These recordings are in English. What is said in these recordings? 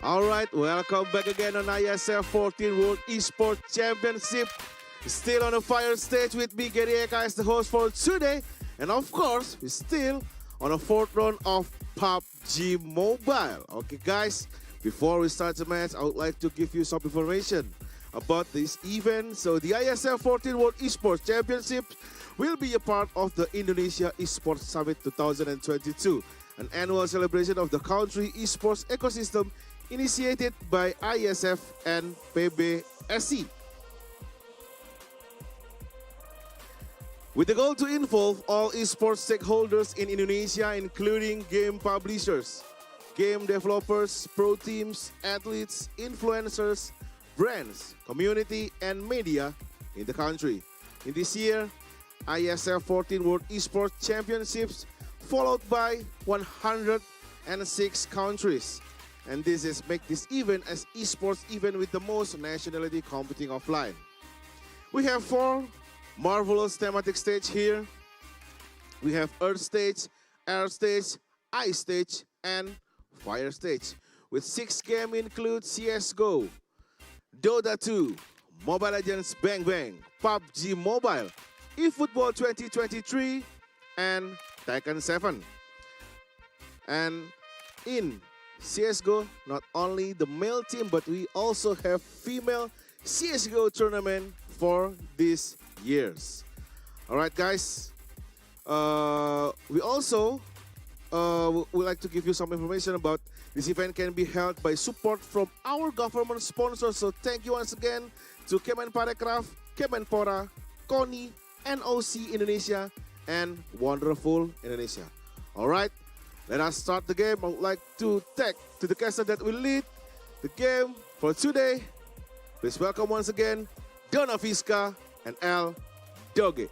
All right, welcome back again on IESF 14 World Esports Championship. Still on the fire stage with me, Gary Eka, as the host for today. And of course, we're still on the fourth round of PUBG Mobile. Okay, guys, before we start the match, I would like to give you some information about this event. So the IESF 14 World Esports Championship will be a part of the Indonesia Esports Summit 2022, an annual celebration of the country esports ecosystem initiated by IESF and PBSI. With the goal to involve all esports stakeholders in Indonesia, including game publishers, game developers, pro teams, athletes, influencers, brands, community, and media in the country. In this year, IESF 14 World Esports Championships followed by 106 countries. And this is make this event as esports event with the most nationality competing offline. We have 4 marvelous thematic stage here. We have Earth stage, Air stage, Ice stage, and Fire stage. With 6 games include CSGO, Dota 2, Mobile Legends Bang Bang, PUBG Mobile, eFootball 2023, and Tekken 7. And in CSGO, not only the male team, but we also have female CSGO tournament for these years. All right, guys. We also would like to give you some information about this event can be held by support from our government sponsors. So thank you once again to Kemenparekraf, Kemenpora, KONI, NOC Indonesia, and Wonderful Indonesia. All right. Let us start the game. I would like to tag to the caster that will lead the game for today. Please welcome once again Donna Fiska and El Doge.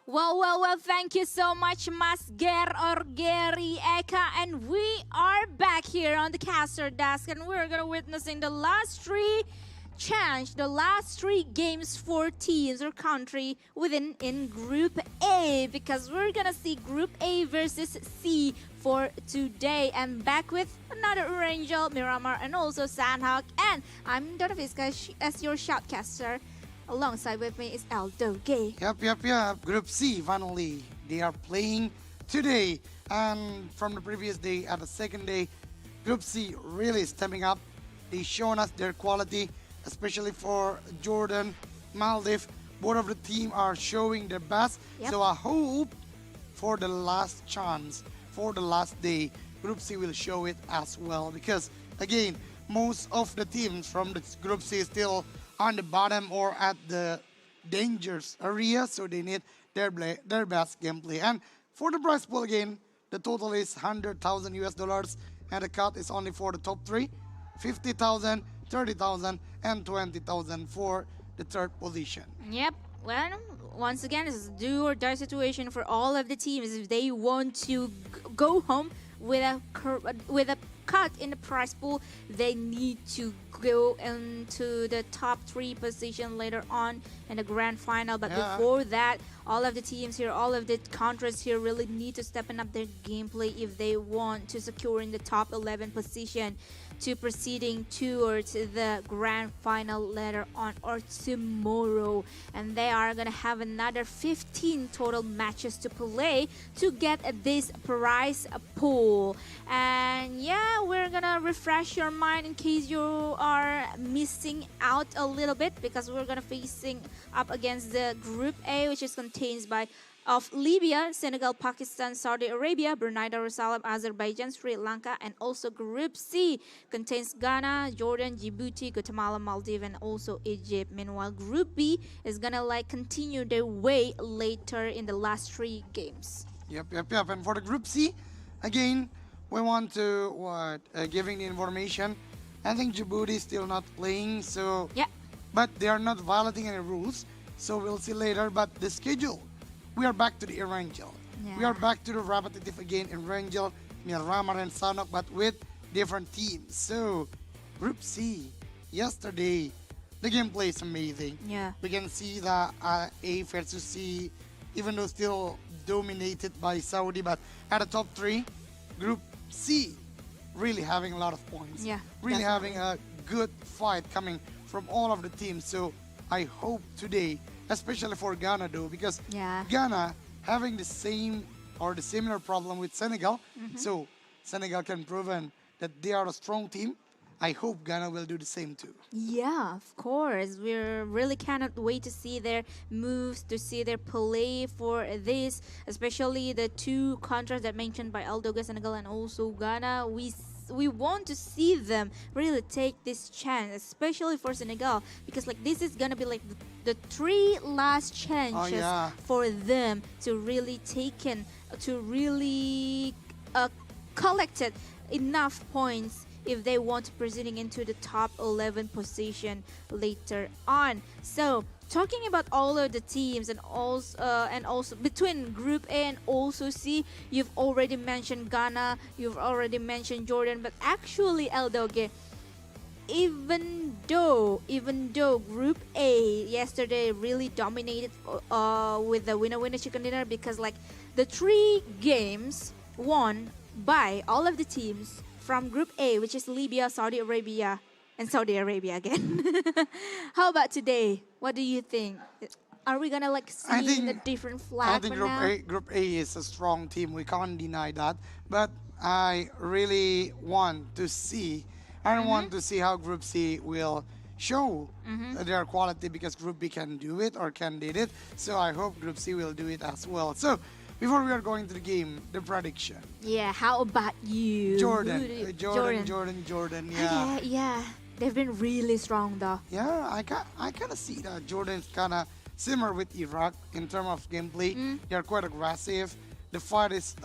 Well, thank you so much, Mas Ger or Gary Eka. And we are back here on the caster desk, and we're going to witnessing the last 3 games for teams or country in Group A, because we're gonna see Group A versus C for today. And back with another Angel, Miramar, and also Sandhawk. And I'm Donna Fiska as your shoutcaster. Alongside with me is El Doge. Yep. Group C, finally. They are playing today. And from the previous day, at the second day, Group C really stepping up. They shown us their quality, especially for Jordan, Maldives. Both of the team are showing their best. Yep. So I hope for the last chance, for the last day, Group C will show it as well. Because again, most of the teams from the Group C is still on the bottom or at the dangerous area. So they need their best gameplay. And for the prize pool again, the total is 100,000 US dollars. And the cut is only for the top 3, 50,000, 30,000 and 20,000 for the third position. Yep. Well, once again, it's a do or die situation for all of the teams. If they want to go home with a cut in the prize pool, they need to go into the top 3 position later on in the grand final. But before that, all of the teams here, all of the countries here really need to step up their gameplay if they want to secure in the top 11 position to proceeding towards the grand final later on or tomorrow. And they are gonna have another 15 total matches to play to get this prize pool. And yeah, we're gonna refresh your mind in case you are missing out a little bit, because we're gonna facing up against the Group A, which is contains of Libya, Senegal, Pakistan, Saudi Arabia, Brunei Darussalam, Azerbaijan, Sri Lanka, and also Group C contains Ghana, Jordan, Djibouti, Guatemala, Maldives, and also Egypt. Meanwhile, Group B is gonna continue their way later in the last 3 games. Yep. And for the Group C, again, we want to giving the information. I think Djibouti is still not playing, so yeah, but they are not violating any rules. So we'll see later. But the schedule, we are back to the Erangel. Yeah. We are back to the repetitive again in Erangel, Miramar, and Sanok, but with different teams. So Group C, yesterday, the gameplay is amazing. Yeah. We can see the A versus C, even though still dominated by Saudi, but at the top 3, Group C really having a lot of points. Yeah, Really definitely. having a good fight coming from all of the teams. So I hope today, especially for Ghana though, because Yeah. Ghana having the same or the similar problem with Senegal. Mm-hmm. So Senegal can proven that they are a strong team. I hope Ghana will do the same too. Yeah, of course. We really cannot wait to see their moves, to see their play for this, especially the two countries that mentioned by Aldoga, Senegal, and also Ghana. We want to see them really take this chance, especially for Senegal, because like this is gonna be like the three last chances yeah. for them to really to really collected enough points if they want to proceeding into the top 11 position later on. So talking about all of the teams and also between Group A and also C, you've already mentioned Ghana, you've already mentioned Jordan, but actually Eldoge, even though Group A yesterday really dominated with the winner chicken dinner, because like the three games won by all of the teams from Group A, which is Libya, Saudi Arabia, and Saudi Arabia again. How about today? What do you think? Are we gonna like I see think a different I flag think for now? Group A is a strong team. We can't deny that. But I really want to see. I Mm-hmm. want to see how Group C will show their quality, because Group B can do it or can did it. So I hope Group C will do it as well. So before we are going to the game, the prediction. Yeah. How about you? Jordan, Who do you- Jordan. Ah, Yeah, yeah. They've been really strong though. yeah. I kind of see that Jordan's kind of similar with Iraq in terms of gameplay. They are quite aggressive. The fight is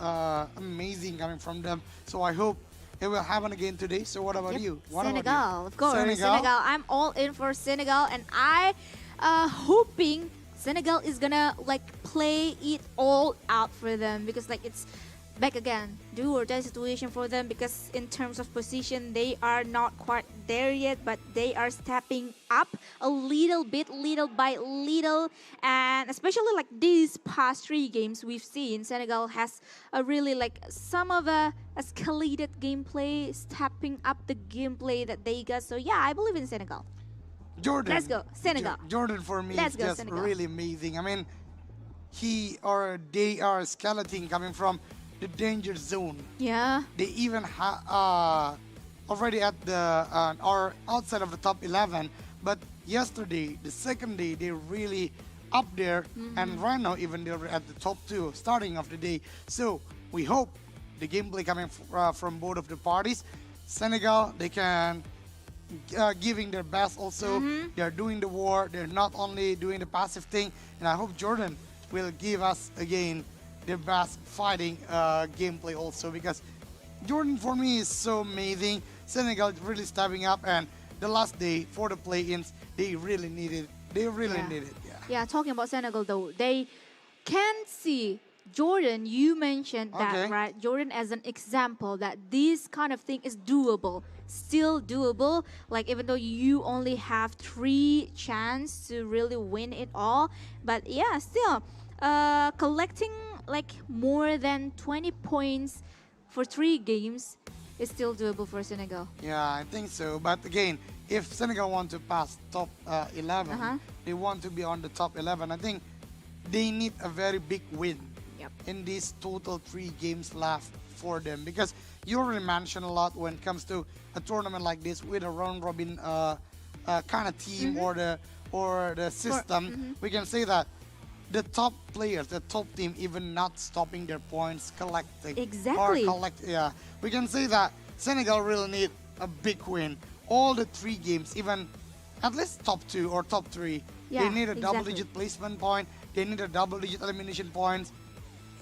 amazing coming from them. So I hope it will happen again today. So what about Yep. you? What about you? Senegal, of course. Senegal? Senegal. I'm all in for Senegal, and I hoping Senegal is gonna like play it all out for them, because like it's back again, do or die situation for them, because in terms of position they are not quite there yet, but they are stepping up a little bit, little by little, and especially like these past three games we've seen Senegal has a really like some of a escalated gameplay, stepping up the gameplay that they got. So yeah, I believe in Senegal. Jordan. Let's go, Senegal. Jordan for me Let's is go, just Senegal. really amazing. I mean, they are skeleton coming from the danger zone. Yeah. They even already at the or outside of the top 11. But yesterday, the second day, they really up there, and right now even they're at the top 2 starting of the day. So we hope the gameplay coming from both of the parties. Senegal, they can giving their best also. They are doing the war. They're not only doing the passive thing. And I hope Jordan will give us again their best fighting gameplay also, because Jordan for me is so amazing. Senegal really stepping up, and the last day for the play-ins, they really need it. They really Yeah. need it. Yeah. Yeah, talking about Senegal though, they can see Jordan. You mentioned that, Okay. right? Jordan as an example that this kind of thing is doable, still doable. Like even though you only have 3 chances to really win it all, but yeah, still collecting like more than 20 points for 3 games is still doable for Senegal. Yeah, I think so. But again, if Senegal want to pass top 11, Uh-huh. they want to be on the top 11. I think they need a very big win Yep. in these total 3 games left for them, because you already mentioned a lot when it comes to a tournament like this with a round robin kind of team or the system. We can say that the top players, the top team, even not stopping their points collecting. Exactly. Yeah, we can say that Senegal really need a big win. All the 3 games, even at least top 2 or top 3. Yeah, They need a exactly. double-digit placement point. They need a double-digit elimination points.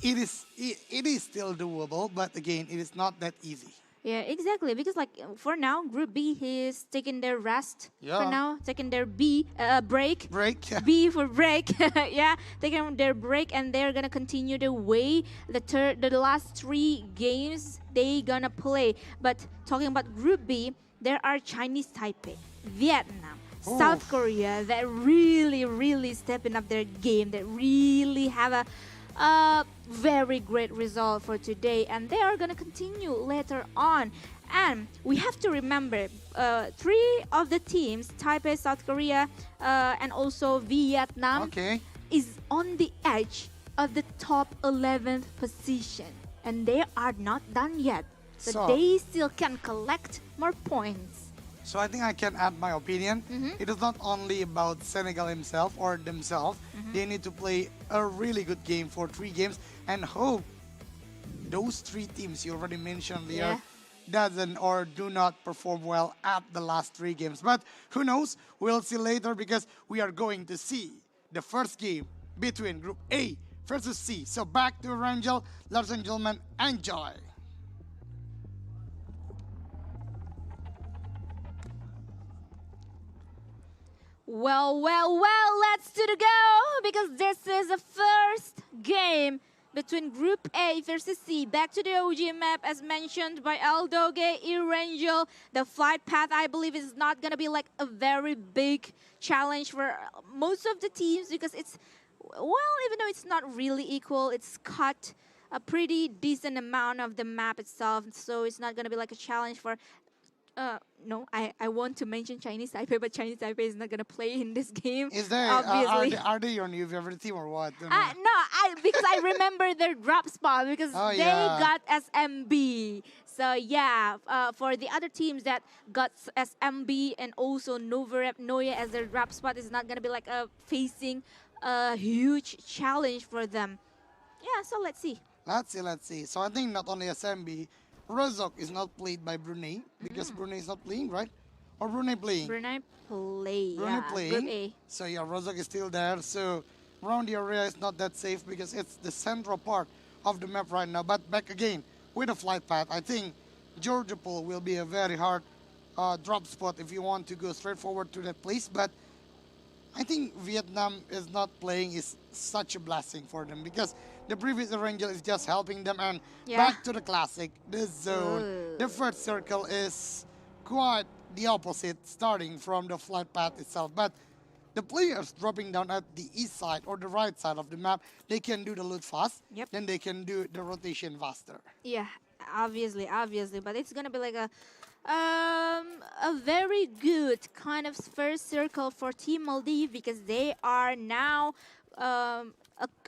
It is still doable, but again, it is not that easy. Yeah, exactly. Because like for now, Group B is taking their rest. Yeah. For now, taking their break. Break. B for break. Yeah, taking their break, and they're gonna continue the way the last 3 games they gonna play. But talking about Group B, there are Chinese Taipei, Vietnam, South Korea that really stepping up their game. That really have a very great result for today, and they are gonna continue later on. And we have to remember, three of the teams, Taipei, South Korea, and also Vietnam, Okay. is on the edge of the top 11th position. And they are not done yet. So they still can collect more points. So I think I can add my opinion. It is not only about Senegal himself or themselves. They need to play a really good game for 3 games and hope those 3 teams you already mentioned there doesn't or do not perform well at the last 3 games. But who knows? We'll see later because we are going to see the first game between Group A versus C. So back to Rangel. Ladies and gentlemen, enjoy. Well, let's do the go because this is the first game between Group A versus C. Back to the OG map as mentioned by Aldoge, Irangel. The flight path, I believe, is not going to be like a very big challenge for most of the teams because it's, well, even though it's not really equal, it's cut a pretty decent amount of the map itself. So it's not going to be like a challenge for no, I want to mention Chinese Taipei, but Chinese Taipei is not gonna play in this game. Is there obviously. Are they your new favorite team or what? No, because I remember their drop spot because they got SMB. So yeah, for the other teams that got SMB and also Novorep Noye as their drop spot is not gonna be like facing a huge challenge for them. Yeah, so let's see. Let's see. So I think not only SMB, Rozok is not played by Brunei because Brunei is not playing, right? Or Brunei playing? Brunei play. Brunei Yeah, playing. Group A. So yeah, Rozok is still there. So around the area is not that safe because it's the central part of the map right now. But back again with the flight path, I think Georgia Pool will be a very hard drop spot if you want to go straight forward to that place. But I think Vietnam is not playing is such a blessing for them because the previous Rangel is just helping them and back to the classic, the zone. The first circle is quite the opposite starting from the flight path itself. But the players dropping down at the east side or the right side of the map, they can do the loot fast, then they can do the rotation faster. Yeah, obviously, but it's gonna be like a very good kind of first circle for Team Maldives because they are now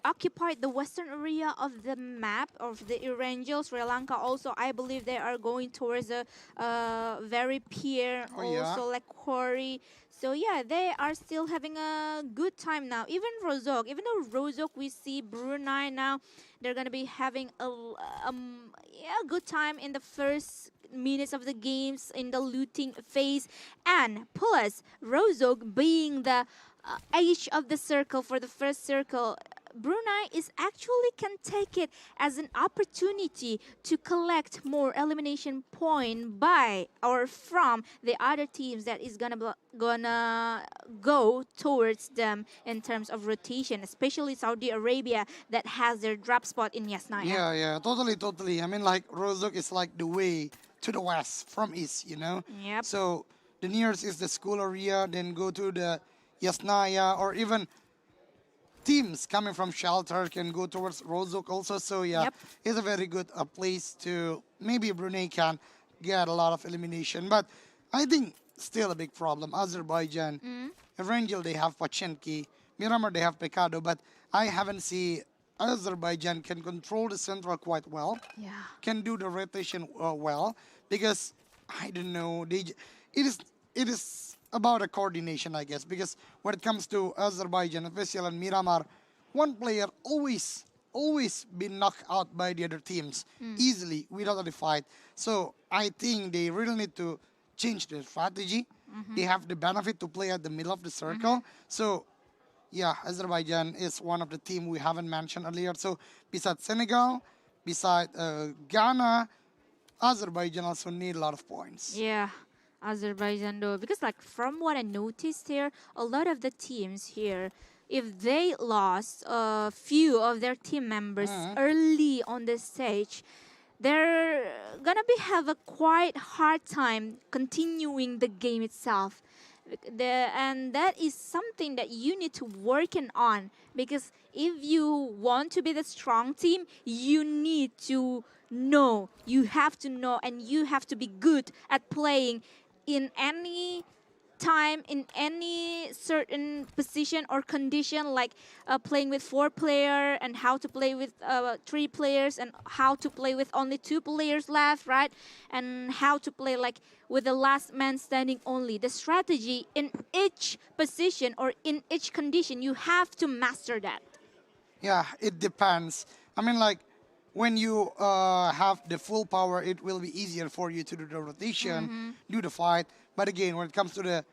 occupied the western area of the map of the Erangel. Sri Lanka also, I believe they are going towards a very pier, also like quarry. So yeah, they are still having a good time now. Even Rozok, even though Rozok we see Brunei now, they're gonna be having a good time in the first minutes of the games in the looting phase. And plus, Rozok being the edge of the circle for the first circle, Brunei is actually can take it as an opportunity to collect more elimination point by or from the other teams that is gonna go towards them in terms of rotation, especially Saudi Arabia that has their drop spot in Yasnaya. Yeah, totally. I mean, like Rozok is like the way to the west from east, you know. Yep. So the nearest is the school area, then go to the Yasnaya, or even teams coming from shelter can go towards Rozok also. So yeah, it's a very good place to maybe Brunei can get a lot of elimination. But I think still a big problem. Azerbaijan, Erangel they have Pachenki, Miramar they have Pecado, but I haven't seen Azerbaijan can control the central quite well. Yeah. Can do the rotation well because I don't know. It is about a coordination, I guess, because when it comes to Azerbaijan, especially in Miramar, one player always been knocked out by the other teams easily without any fight. So I think they really need to change their strategy. They have the benefit to play at the middle of the circle. So yeah, Azerbaijan is one of the team we haven't mentioned earlier. So besides Senegal, besides Ghana, Azerbaijan also need a lot of points. Yeah. Azerbaijan though, because like from what I noticed here, a lot of the teams here, if they lost a few of their team members early on the stage, they're gonna have a quite hard time continuing the game itself. And that is something that you need to work on because if you want to be the strong team, you need to No, you have to know and you have to be good at playing in any time in any certain position or condition, like playing with 4 player and how to play with 3 players and how to play with only 2 players left, right? And how to play like with the last man standing only. The strategy in each position or in each condition, you have to master that. Yeah, it depends. I mean, like when you have the full power, it will be easier for you to do the rotation, do the fight. But again, when it comes to the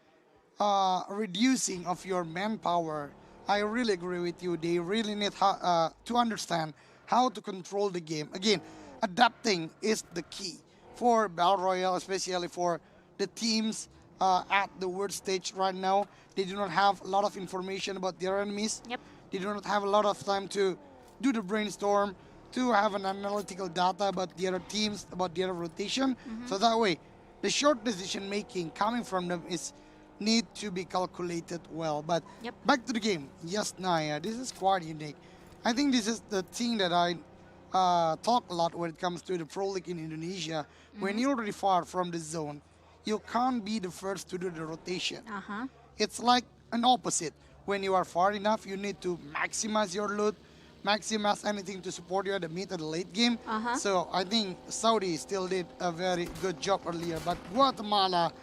reducing of your manpower, I really agree with you. They really need to understand how to control the game. Again, adapting is the key for Battle Royale, especially for the teams at the world stage right now. They do not have a lot of information about their enemies. Yep. They do not have a lot of time to do the brainstorm, to have an analytical data about the other teams, about the other rotation. So that way, the short decision making coming from them is need to be calculated well. But Yep. back to the game. Yes, Naya, this is quite unique. I think this is the thing that I talk a lot when it comes to the Pro League in Indonesia. When you're already far from the zone, you can't be the first to do the rotation. Uh-huh. It's like an opposite. When you are far enough, you need to maximize your loot, maximize anything to support you at the mid or the late game. Uh-huh. So I think Saudi still did a very good job earlier. But Guatemala,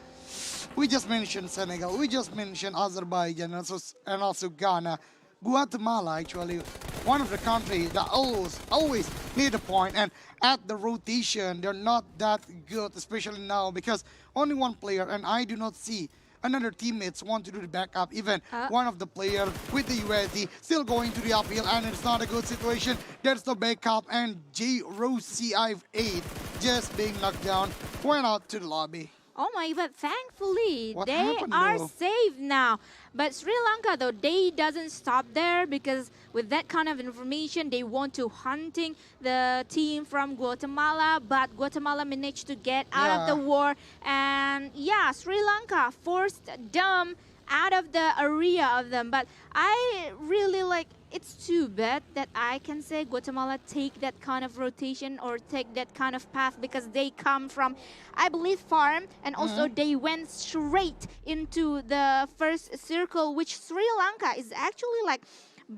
we just mentioned Senegal, we just mentioned Azerbaijan, and also Ghana. Guatemala actually one of the countries that always need a point, and at the rotation they're not that good, especially now because only one player, and I do not see another teammates want to do the backup. Even one of the player with the USD still going to the uphill, and it's not a good situation. There's no backup, and J Rose CI8 just being knocked down, went out to the lobby. Oh my, but thankfully What they happened, are though? safe now. But Sri Lanka though, they doesn't stop there, because with that kind of information, they want to hunting the team from Guatemala, but Guatemala managed to get out of Yeah. the war, and yeah, Sri Lanka forced them out of the area of them. But I really like, it's too bad that I can say Guatemala take that kind of rotation or take that kind of path, because they come from, I believe, farm, and also they went straight into the first circle, which Sri Lanka is actually like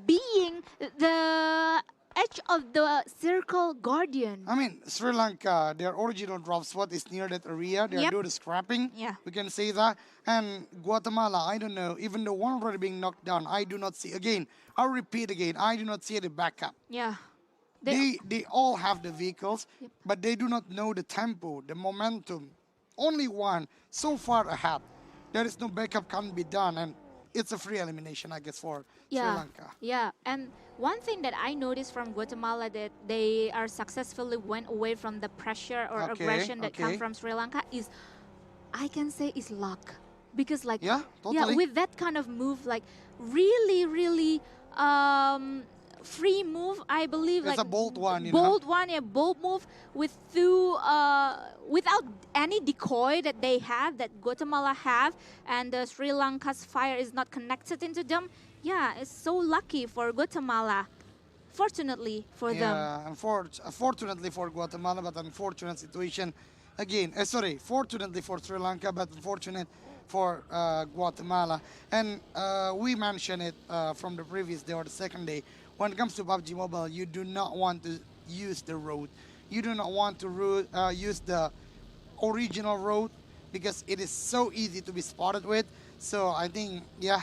being the edge of the circle guardian. I mean, Sri Lanka, their original drop spot is near that area. They're Yep. doing the scrapping. Yeah. We can say that. And Guatemala, I don't know, even though one already being knocked down, I do not see, again, I'll repeat again, I do not see the backup. Yeah. They all have the vehicles, but they do not know the tempo, the momentum. Only one so far ahead. There is no backup can be done, and it's a free elimination, I guess, for Sri Lanka. Yeah, and one thing that I noticed from Guatemala, that they are successfully went away from the pressure or Okay, aggression that come okay. from Sri Lanka, is, I can say, is luck. Because like, Yeah, totally. with that kind of move, like really free move, I believe, It's like a bold one, you bold know. one, yeah, bold move with two without any decoy that they have, that Guatemala have, and Sri Lanka's fire is not connected into them. Yeah, it's so lucky for Guatemala. Fortunately for them. Yeah, unfortunately for Guatemala, but unfortunate situation again. Fortunately for Sri Lanka, but unfortunate for Guatemala. And we mentioned it from the previous day or the second day. When it comes to PUBG Mobile, you do not want to use the road. You do not want to use the original road, because it is so easy to be spotted with. So I think, Yeah.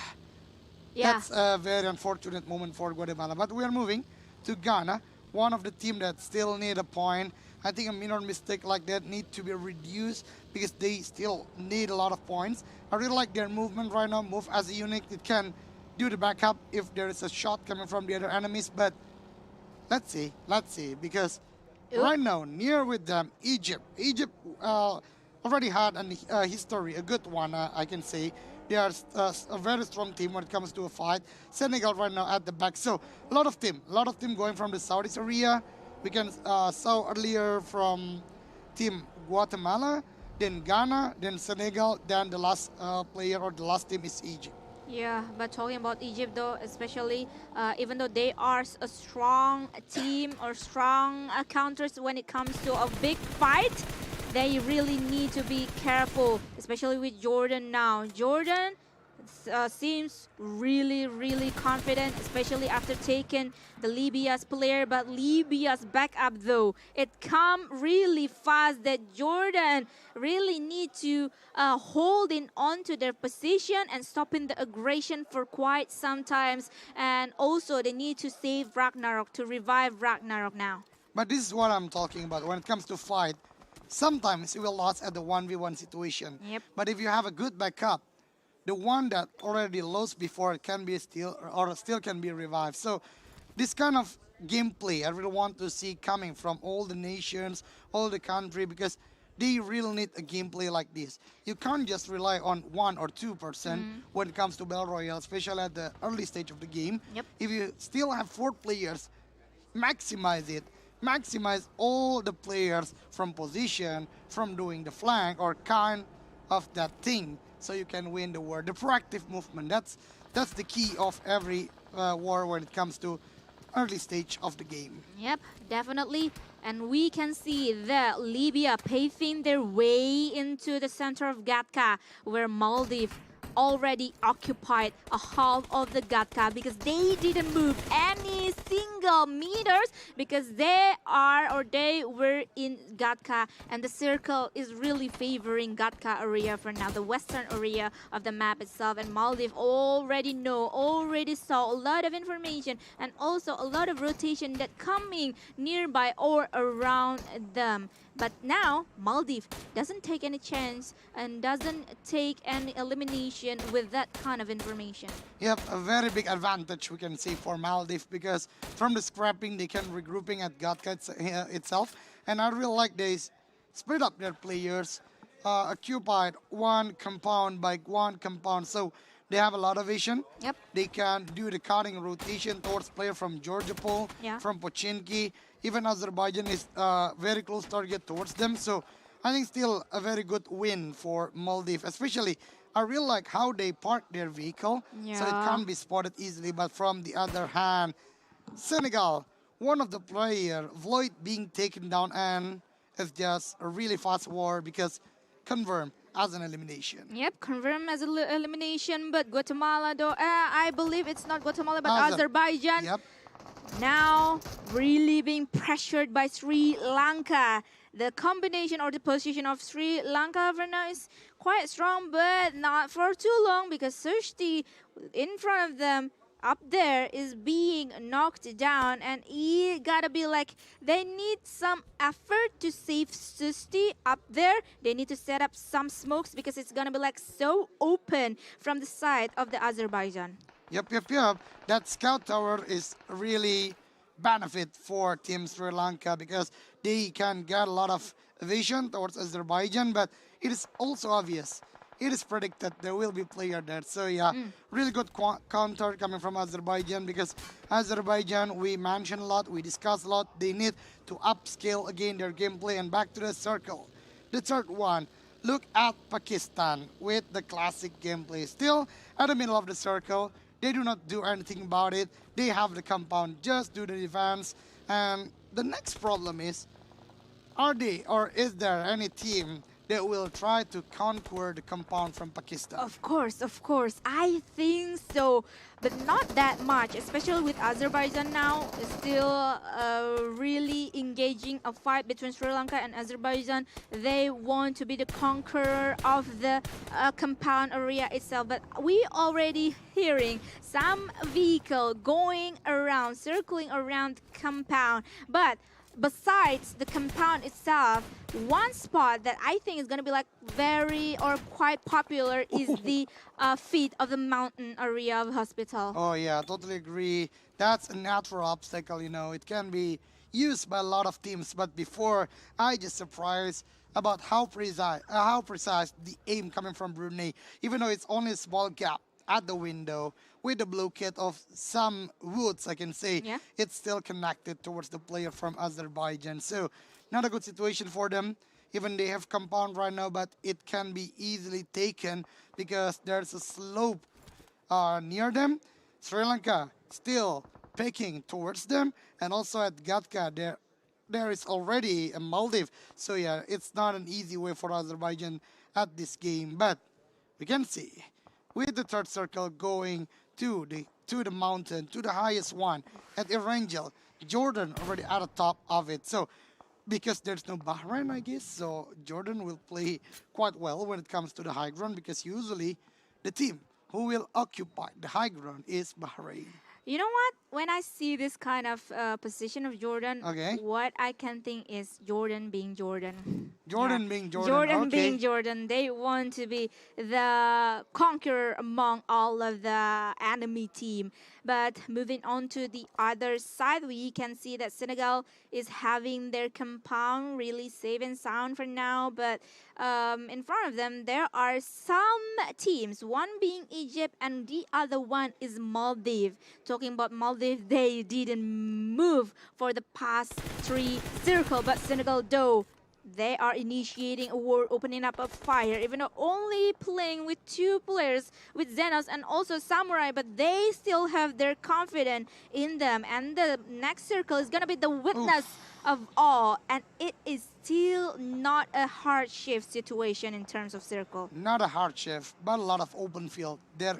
that's a very unfortunate moment for Guatemala. But we are moving to Ghana, one of the team that still need a point. I think a minor mistake like that need to be reduced, because they still need a lot of points. I really like their movement right now. Move as a unit. It can do the backup if there is a shot coming from the other enemies. But let's see, because right now, near with them, Egypt. Egypt already had a history, a good one, I can say. They are a very strong team when it comes to a fight. Senegal right now at the back. So a lot of team going from the Southeast area. We can saw earlier from team Guatemala, then Ghana, then Senegal, then the last player or the last team is Egypt. Yeah, but talking about Egypt though, especially even though they are a strong team or strong counters when it comes to a big fight, they really need to be careful, especially with Jordan now. Jordan seems really, really confident, especially after taking the Libya's player. But Libya's backup, though, it come really fast that Jordan really need to holding on to their position and stopping the aggression for quite some times. And also, they need to save Ragnarok to revive Ragnarok now. But this is what I'm talking about. When it comes to fight, sometimes you will lose at the 1v1 situation. Yep. But if you have a good backup, the one that already lost before can be still or still can be revived. So this kind of gameplay I really want to see coming from all the nations, all the country, because they really need a gameplay like this. You can't just rely on 1 or 2% when it comes to Battle Royale, especially at the early stage of the game. Yep. If you still have 4 players, maximize it. Maximize all the players from position, from doing the flank or kind of that thing, so you can win the war. The proactive movement, that's the key of every war when it comes to early stage of the game. Yep, definitely. And we can see that Libya paving their way into the center of Gatka, where Maldives already occupied a half of the Gatka because they didn't move any single meters because they were in Gatka, and the circle is really favoring Gatka area for now, the western area of the map itself. And Maldives already saw a lot of information and also a lot of rotation that coming nearby or around them. But now Maldives doesn't take any chance and doesn't take any elimination with that kind of information. Yep, a very big advantage we can say for Maldives, because from the scrapping they can regrouping at Gatka itself, and I really like they split up their players, occupied one compound by one compound, so they have a lot of vision. Yep. They can do the cutting rotation towards player from Georgia Pole, Yeah. from Pochinki. Even Azerbaijan is very close target towards them. So I think still a very good win for Maldives. Especially, I really like how they park their vehicle, so it Yeah. can't be spotted easily. But from the other hand, Senegal, one of the player, Floyd being taken down, and it's just a really fast war because confirmed as an elimination. Yep, confirmed as an elimination. But Guatemala, though, I believe it's not Guatemala, but Azerbaijan. Yep. Now really being pressured by Sri Lanka. The combination or the position of Sri Lanka for now is quite strong, but not for too long because Surshti in front of them up there is being knocked down, and he gotta be like, they need some effort to save Susti up there. They need to set up some smokes because it's gonna be like so open from the side of the Azerbaijan. Yep. That scout tower is really benefit for Team Sri Lanka because they can get a lot of vision towards Azerbaijan, but it is also obvious. It is predicted there will be player there. So yeah, really good counter coming from Azerbaijan, because Azerbaijan, we mentioned a lot, we discussed a lot. They need to upscale again their gameplay. And back to the circle. The third one, look at Pakistan with the classic gameplay. Still at the middle of the circle. They do not do anything about it. They have the compound, just do the defense. And the next problem is, are they or is there any team that will try to conquer the compound from Pakistan? Of course. I think so, but not that much, especially with Azerbaijan now still really engaging a fight between Sri Lanka and Azerbaijan. They want to be the conqueror of the compound area itself, but we already hearing some vehicle going around, circling around compound. But besides the compound itself, one spot that I think is going to be like very or quite popular is the feet of the mountain area of hospital. Oh yeah, totally agree. That's a natural obstacle, you know. It can be used by a lot of teams, but before, I just surprised about how precise the aim coming from Brunei, even though it's only a small gap at the window with the blockade of some woods, I can say. Yeah. It's still connected towards the player from Azerbaijan. So not a good situation for them. Even they have compound right now, but it can be easily taken because there's a slope near them. Sri Lanka still picking towards them, and also at Gatka there is already a Maldives. So yeah, it's not an easy way for Azerbaijan at this game, but we can see with the third circle going to the mountain, to the highest one at Erangel, Jordan already at the top of it. So because there's no Bahrain, I guess, so Jordan will play quite well when it comes to the high ground, because usually the team who will occupy the high ground is Bahrain. You know what? When I see this kind of position of Jordan, Okay. what I can think is Jordan being Jordan. Jordan being Jordan, Jordan okay. being Jordan. They want to be the conqueror among all of the enemy team. But moving on to the other side, we can see that Senegal is having their compound really safe and sound for now. But in front of them, there are some teams, one being Egypt and the other one is Maldives. Talking about Maldives, they didn't move for the past 3 circles, but Senegal, though, they are initiating a war, opening up a fire, even though only playing with 2 players, with Xenos and also Samurai, but they still have their confidence in them. And the next circle is going to be the witness of all, and it is still not a hardship situation in terms of circle. Not a hardship, but a lot of open field. There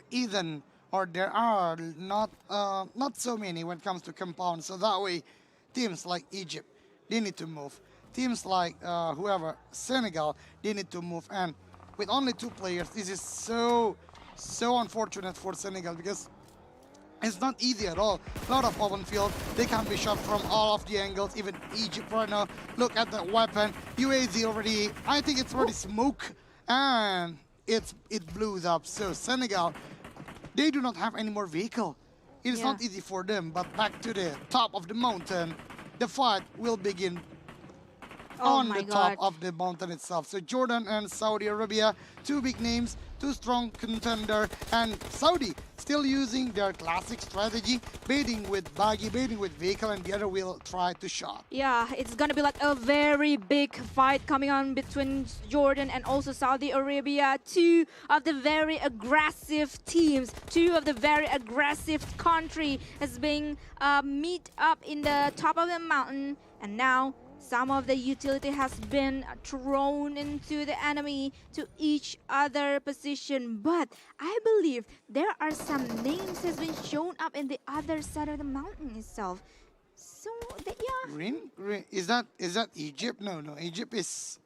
are not so many when it comes to compound. So that way, teams like Egypt, they need to move. Teams like Senegal, they need to move. And with only 2 players, this is so unfortunate for Senegal, because it's not easy at all. A lot of open field. They can be shot from all of the angles. Even Egypt right now. Look at the weapon. UAZ already, I think it's already smoke, and it blew up. So Senegal, they do not have any more vehicle. It is not easy for them. But back to the top of the mountain, the fight will begin on the top of the mountain itself. So Jordan and Saudi Arabia, 2 big names, 2 strong contender, and Saudi still using their classic strategy, baiting with baggy, baiting with vehicle, and the other will try to shot. Yeah, it's gonna be like a very big fight coming on between Jordan and also Saudi Arabia. 2 of the very aggressive teams, 2 of the very aggressive country has been meet up in the top of the mountain, and now some of the utility has been thrown into the enemy to each other position. But I believe there are some names has been shown up in the other side of the mountain itself. So, yeah. Green? Is that Egypt? No. Egypt is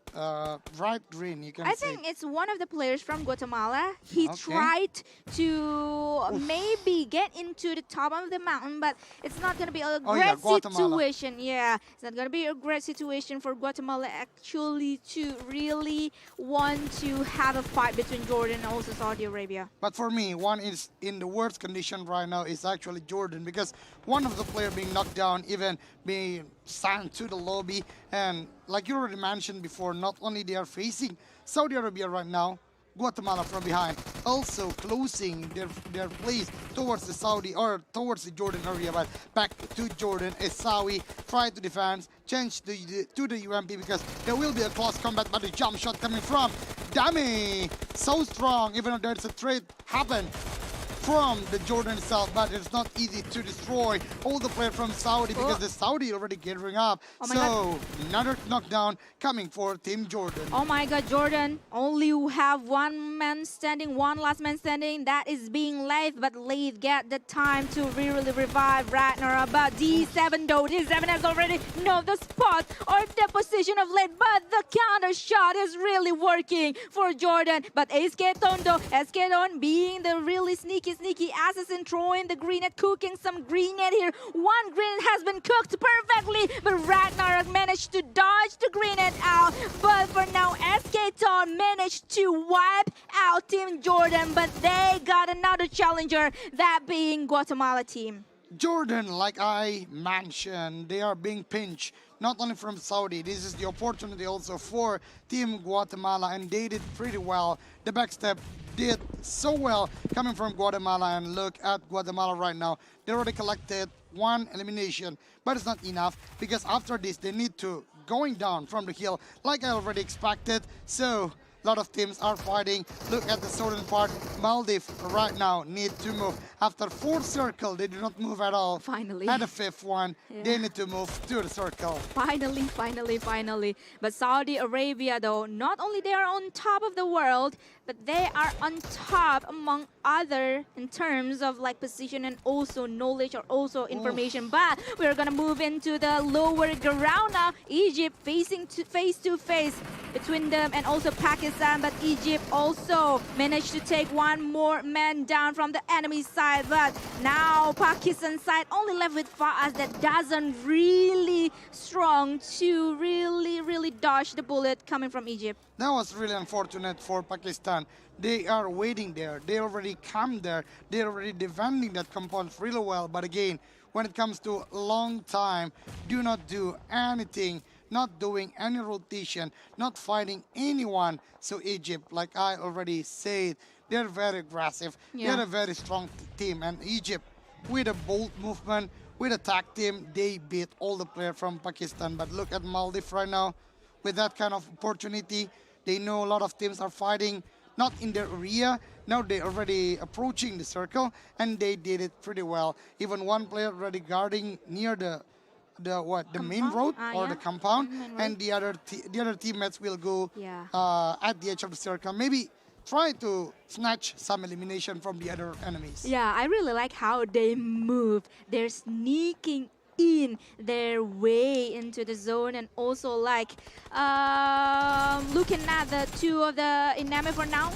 bright green, you can I say. think it's one of the players from Guatemala. He tried to maybe get into the top of the mountain, but it's not going to be a great situation. Yeah, it's not going to be a great situation for Guatemala actually to really want to have a fight between Jordan and also Saudi Arabia. But for me, one is in the worst condition right now is actually Jordan, because one of the players being knocked down, even being sent to the lobby, and like you already mentioned before, not only they are facing Saudi Arabia right now, Guatemala from behind, also closing their place towards the Saudi or towards the Jordan area. But back to Jordan, Esawi tried to defend, change to the UMP, because there will be a close combat, but the jump shot coming from Dami, so strong, even though there's a trade happen from the Jordan itself, but it's not easy to destroy all the players from Saudi, because the Saudi already gearing up. So another knockdown coming for Team Jordan. Oh my god, Jordan only have one man standing, one last man standing. That is being Lath, but Lath get the time to really revive Ragnar. But D7 though, D7 has already know the spot or the position of Lath, but the counter shot is really working for Jordan. But Esketon though, Esketon being the really sneaky assassin, throwing the grenade, cooking some grenade here. One grenade has been cooked perfectly, but Ragnar has managed to dodge the grenade out. But for now, Esketon managed to wipe out Team Jordan, but they got another challenger, that being Guatemala team. Jordan, like I mentioned, they are being pinched, not only from Saudi. This is the opportunity also for Team Guatemala, and they did pretty well. The backstep did so well coming from Guatemala, and look at Guatemala right now. They already collected 1 elimination, but it's not enough, because after this they need to going down from the hill like I already expected. So A lot of teams are fighting. Look at the southern part. Maldives right now need to move. After 4th circle, they do not move at all. Finally. At the 5th one, Yeah. they need to move to the circle. Finally. But Saudi Arabia, though, not only they are on top of the world, but they are on top among other in terms of like position and also knowledge or also information. But we're gonna move into the lower ground now. Egypt facing face to face between them and also Pakistan. But Egypt also managed to take one more man down from the enemy side. But now Pakistan side only left with Fa'az that doesn't really strong to really dodge the bullet coming from Egypt. That was really unfortunate for Pakistan. They are waiting there. They already come there. They're already defending that compound really well. But again, when it comes to long time, do not do anything, not doing any rotation, not fighting anyone. So Egypt, like I already said, they're very aggressive. Yeah. They're a very strong team. And Egypt, with a bold movement, with a tag team, they beat all the players from Pakistan. But look at Maldives right now. With that kind of opportunity, they know a lot of teams are fighting, not in their area. Now they're already approaching the circle, and they did it pretty well. Even one player already guarding near the main road or the compound, and the other teammates will go at the edge of the circle. Maybe try to snatch some elimination from the other enemies. Yeah, I really like how they move. They're sneaking in their way into the zone and also like looking at the two of the enemy for now,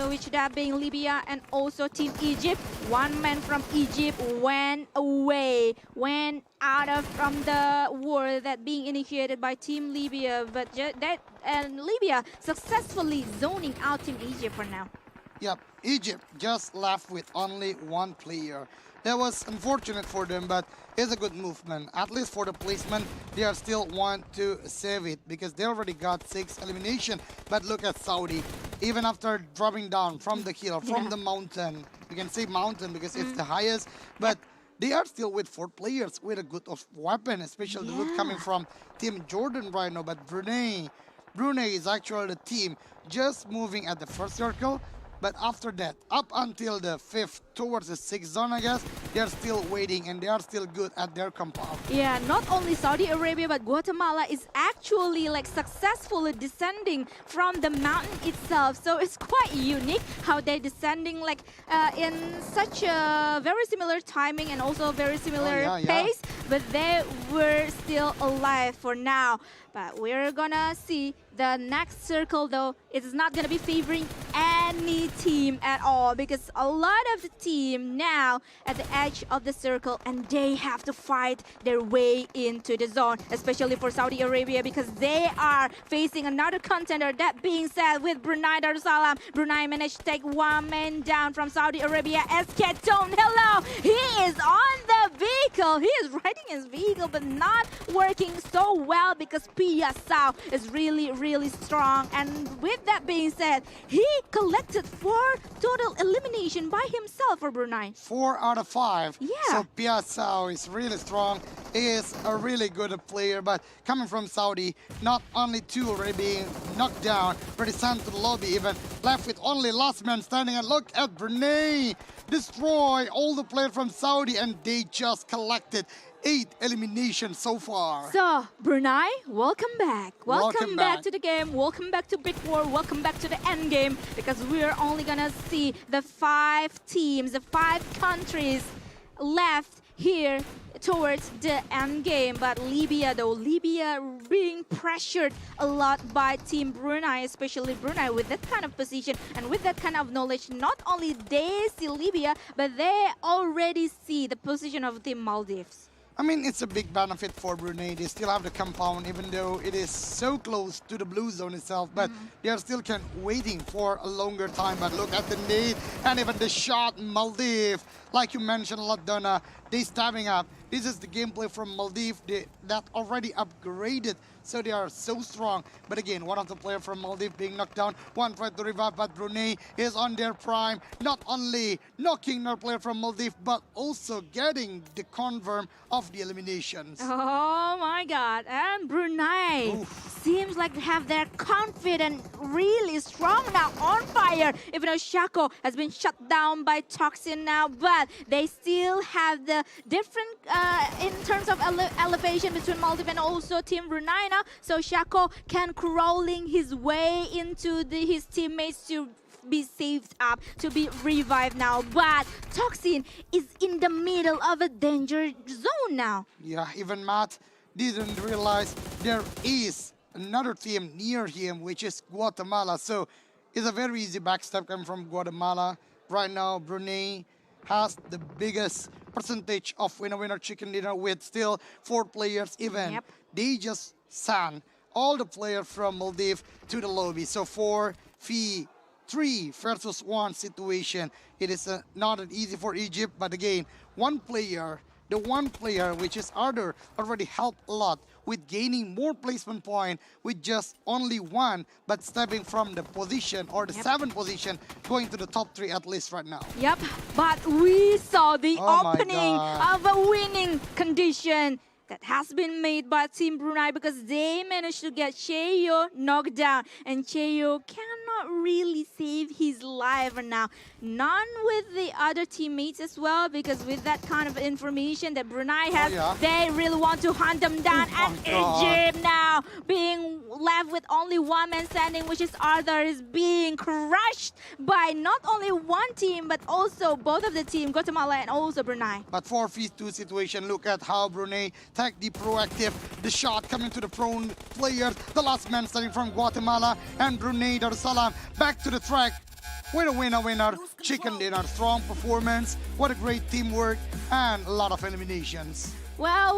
which that being Libya and also Team Egypt. One man from Egypt went away, went out of from the war that being initiated by Team Libya, but Libya successfully zoning out Team Egypt for now. Yep, Egypt just left with only one player. That was unfortunate for them, but it's a good movement. At least for the placement, they are still want to save it because they already got 6 elimination. But look at Saudi. Even after dropping down from the hill, from the mountain, you can say mountain because it's the highest, but they are still with 4 players with a good of weapon, especially the loot coming from Team Jordan right now. But Brunei is actually the team just moving at the 1st circle. But after that, up until the 5th, towards the 6th zone, I guess, they're still waiting and they are still good at their compound. Yeah, not only Saudi Arabia, but Guatemala is actually like successfully descending from the mountain itself. So it's quite unique how they're descending like in such a very similar timing and also very similar pace. But they were still alive for now. But we're gonna see the next circle, though. It is not gonna be favoring any team at all because a lot of the team now at the edge of the circle and they have to fight their way into the zone, especially for Saudi Arabia because they are facing another contender. That being said, with Brunei Darussalam, Brunei managed to take one man down from Saudi Arabia. SK Tone, hello! He is on the vehicle. He is riding his vehicle, but not working so well because Piasau is really strong. And with that being said, he collected 4 total elimination by himself for Brunei. 4 out of 5. Yeah. So Piasau is really strong. He is a really good player, but coming from Saudi, not only 2 already being knocked down, already sent to the lobby, even left with only last man standing. And look at Brunei destroy all the players from Saudi, and they just collected 8 eliminations so far. So, Brunei, welcome back. Welcome back back to the game. Welcome back to Big War. Welcome back to the end game because we're only gonna see the 5 teams, the 5 countries left here towards the end game. But Libya, though, Libya being pressured a lot by Team Brunei, especially Brunei with that kind of position and with that kind of knowledge. Not only they see Libya, but they already see the position of Team Maldives. I mean, it's a big benefit for Brunei. They still have the compound, even though it is so close to the blue zone itself. But they are still waiting for a longer time. But look at the nade and even the shot. Maldives like you mentioned, Ladonna, they stabbing up. This is the gameplay from Maldives that already upgraded, so they are so strong. But again, one of the players from Maldives being knocked down. One tried to revive, but Brunei is on their prime. Not only knocking their player from Maldives, but also getting the confirm of the eliminations. Oh my God! And Brunei seems like they have their confidence really strong now, on fire. Even though Shako has been shut down by Toxin now, but they still have the different in terms of elevation between Maldives and also Team Brunei now. So Shako can crawling his way into his teammates to be saved up, to be revived now. But Toxin is in the middle of a danger zone now. Yeah, even Matt didn't realize there is another team near him, which is Guatemala. So it's a very easy backstab coming from Guatemala. Right now, Brunei has the biggest percentage of winner-winner chicken dinner with still 4 players even. Yep. They just sent all the players from Maldives to the lobby. So 3 versus 1 situation. It is not an easy for Egypt, but again, the one player which is Arthur already helped a lot with gaining more placement point with just only 1, but stepping from the position or the 7th position, going to the top 3 at least right now. Yep, but we saw the Oh my opening God. of a winning condition that has been made by Team Brunei, because they managed to get Cheyo knocked down, and Cheyo cannot really save his life now. None with the other teammates as well, because with that kind of information that Brunei has, yeah. they really want to hunt them down. Oh And my God. Egypt now being left with only one man standing, which is Arthur, is being crushed by not only one team, but also both of the team, Guatemala and also Brunei. But 4v2 situation, look at how Brunei take the proactive, the shot coming to the prone players, the last man standing from Guatemala, and Brunei Darussalam back to the track. Winner, chicken dinner, strong performance, what a great teamwork, and a lot of eliminations. Well,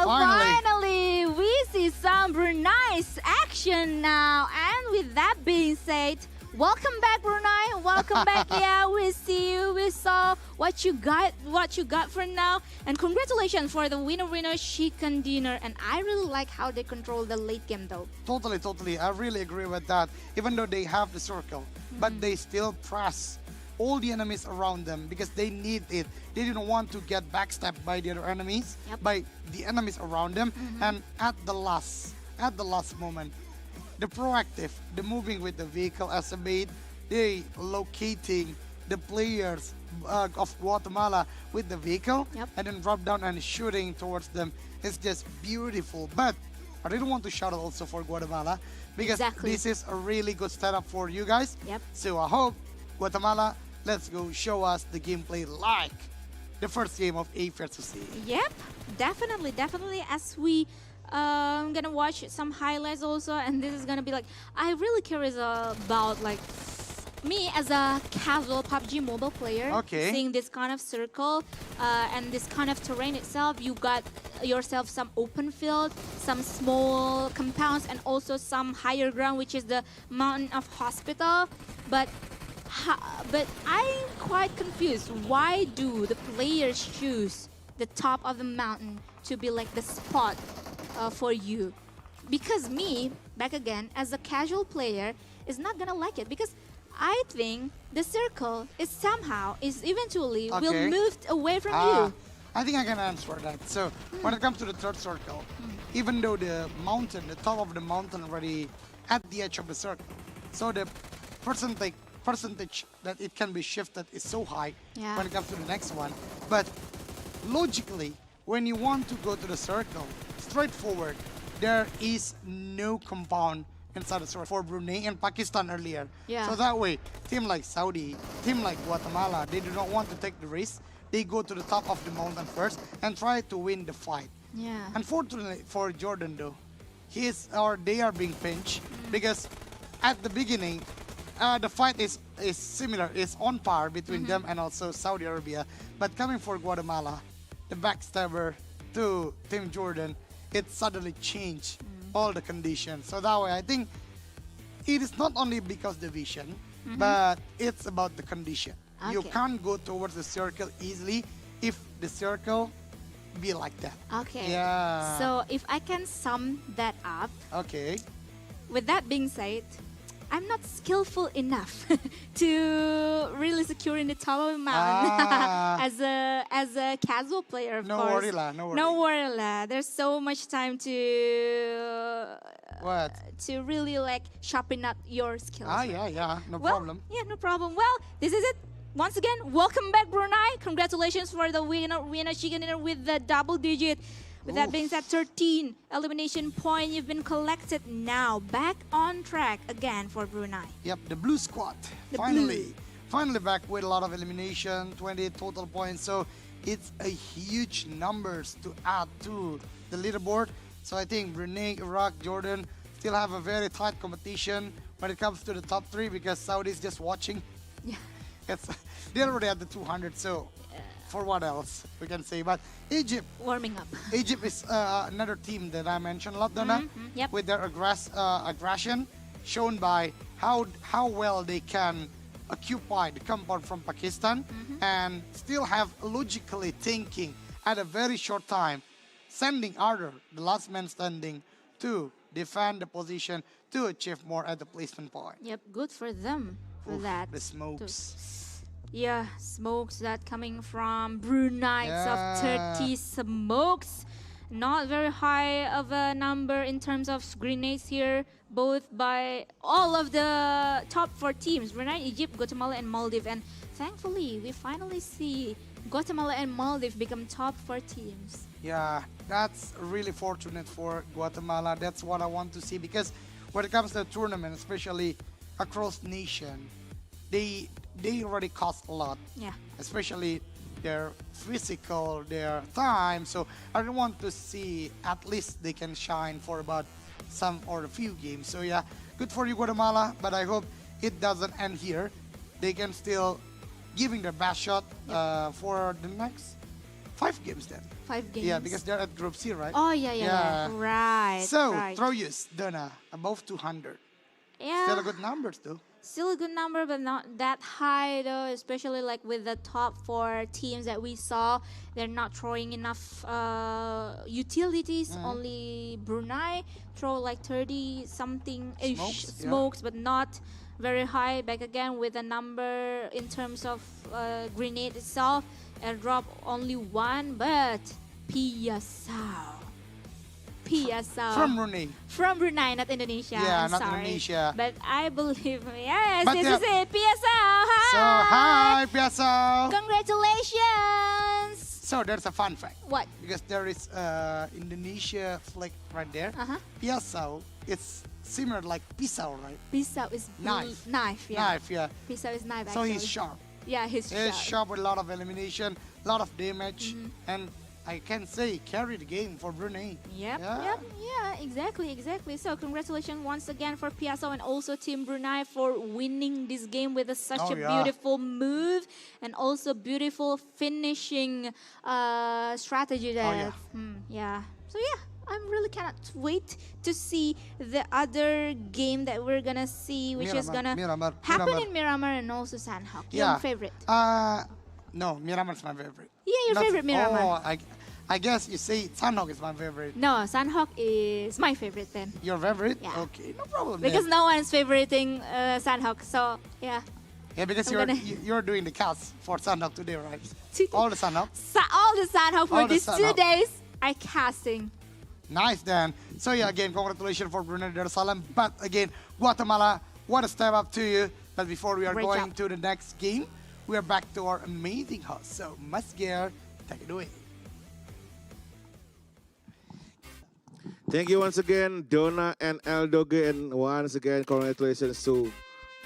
Finally. finally, we see some Brunei's action now. And with that being said, welcome back, Brunei. Welcome back. Yeah, we see you. We saw what you got for now. And congratulations for the winner chicken dinner. And I really like how they control the late game though. Totally. I really agree with that. Even though they have the circle, but they still press all the enemies around them because they need it. They didn't want to get backstabbed by the other enemies, by the enemies around them. And at the last moment, the proactive, the moving with the vehicle as a bait, they locating the players of Guatemala with the vehicle and then drop down and shooting towards them. It's just beautiful. But I really want to shout out also for Guatemala because this is a really good setup for you guys. So I hope Guatemala, let's go show us the gameplay like the first game of A versus A. Yep, definitely. As we gonna watch some highlights also, and this is gonna be like, I'm really curious about like me as a casual PUBG mobile player, seeing this kind of circle and this kind of terrain itself. You got yourself some open field, some small compounds, and also some higher ground, which is the mountain of hospital. But I'm quite confused. Why do the players choose the top of the mountain to be like the spot for you? Because me, back again, as a casual player, is not gonna like it, because I think the circle is eventually will move away from you. I think I can answer that. So when it comes to the third circle, even though the mountain, the top of the mountain already at the edge of the circle, so the percentage that it can be shifted is so high when it comes to the next one. But logically, when you want to go to the circle, straightforward, there is no compound inside the circle for Brunei and Pakistan earlier. So that way, team like Saudi, team like Guatemala, they do not want to take the risk. They go to the top of the mountain first and try to win the fight. Unfortunately for Jordan though, they are being pinched because at the beginning, the fight is similar, it's on par between them and also Saudi Arabia. But coming for Guatemala, the backstabber to Team Jordan, it suddenly changed all the conditions. So that way, I think it is not only because the vision, but it's about the condition. You Okay. can't go towards the circle easily if the circle be like that. Okay. Yeah. So if I can sum that up, Okay. with that being said, I'm not skillful enough to really secure in the top of the mountain Ah. as a casual player. Of No course. worry lah, no worry. No worry lah. There's so much time What? to really like sharpen up your skills. Ah, yeah, no Well, problem. Yeah, no problem. Well, this is it. Once again, welcome back, Brunei. Congratulations for the winner chicken dinner with the double digit. With that being said, 13 elimination point you've been collected now. Back on track again for Brunei. Yep, the blue squad. The Finally back with a lot of elimination, 20 total points. So it's a huge numbers to add to the leaderboard. So I think Brunei, Iraq, Jordan still have a very tight competition when it comes to the top three because Saudi is just watching. Yeah. They're already at the 200, so for what else we can say? But Egypt Warming up. Egypt is another team that I mentioned a lot, Donna, Yep. with their aggression shown by how well they can occupy the compound from Pakistan and still have logically thinking at a very short time, sending Arthur, the last man standing, to defend the position to achieve more at the placement point. Yep, good for them for Oof, that. the smokes. Yeah, smokes that coming from Brunei of Yeah. 30 smokes. Not very high of a number in terms of grenades here, both by all of the top 4 teams, Brunei, Egypt, Guatemala, and Maldives. And thankfully, we finally see Guatemala and Maldives become top 4 teams. Yeah, that's really fortunate for Guatemala. That's what I want to see because when it comes to the tournament, especially across nation, they already cost a lot, Yeah. especially their physical, their time. So I don't want to see at least they can shine for about some or a few games. So yeah, good for you, Guatemala. But I hope it doesn't end here. They can still giving their best shot for the next 5 games then. 5 games. Yeah, because they're at Group C, right? Oh, yeah. Right. So, right. throw use, Donna, above 200. Yeah. Still a good numbers, though. Still a good number, but not that high though, especially like with the top 4 teams that we saw. They're not throwing enough utilities. Only Brunei throw like 30 something ish Smokes, yeah. smokes, but not very high. Back again with a number in terms of grenade itself. Airdrop only 1, but PSL. From Brunei. From Brunei, not Indonesia. Yeah, I'm not sorry. Indonesia. But I believe, yes, But this yeah. is it. PSL. Hi. So, hi, Piazza. Congratulations. So, there's a fun fact. What? Because there is Indonesia flag right there. Piazza, it's similar like pisau, right? Pisau is Knife. Knife, yeah. Knife, yeah. Pisau is knife, So actually. he's sharp. Yeah, he's He's sharp. sharp with a lot of elimination, a lot of damage, and I can say carry the game for Brunei. Yep, Yeah. exactly. So congratulations once again for Piazza and also Team Brunei for winning this game with such Oh, a yeah. beautiful move and also beautiful finishing strategy there. yeah. Yeah. So yeah, I really cannot wait to see the other game that we're gonna see, which is gonna Miramar. happen in Miramar and also Sandhawk. Yeah. Your favorite? No, Miramar's my favorite. Yeah, your Not- favorite Miramar. Oh, I guess you say Sandhawk is my favorite. No, Sandhawk is my favorite then. Your favorite? Yeah. Okay, no problem. Because then. no one's favoriting Sandhawk, so yeah. Yeah, because I'm you're gonna- you're doing the cast for Sandhawk today, right? All the Sandhawk. All the Sandhawk for All the these 2 Sandhawk. days are casting. Nice, Dan. So yeah, again, congratulations for Brunei Darussalam. But again, Guatemala, what a step up to you. But before we are Great going job. to the next game, we are back to our amazing host. So, Masgear, take it away. Thank you once again, Donna and Eldoge, and once again, congratulations to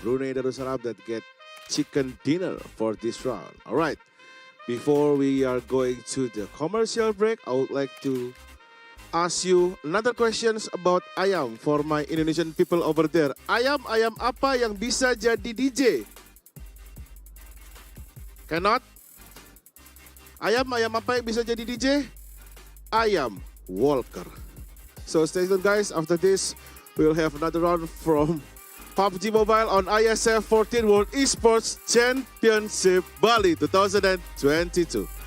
Brunei Darussalam that get chicken dinner for this round. All right, before we are going to the commercial break, I would like to ask you another questions about ayam for my Indonesian people over there. Ayam apa yang bisa jadi DJ? Cannot? Ayam apa yang bisa jadi DJ? Ayam Walker. So stay tuned, guys. After this, we'll have another round from PUBG Mobile on IESF 14 World Esports Championship Bali 2022.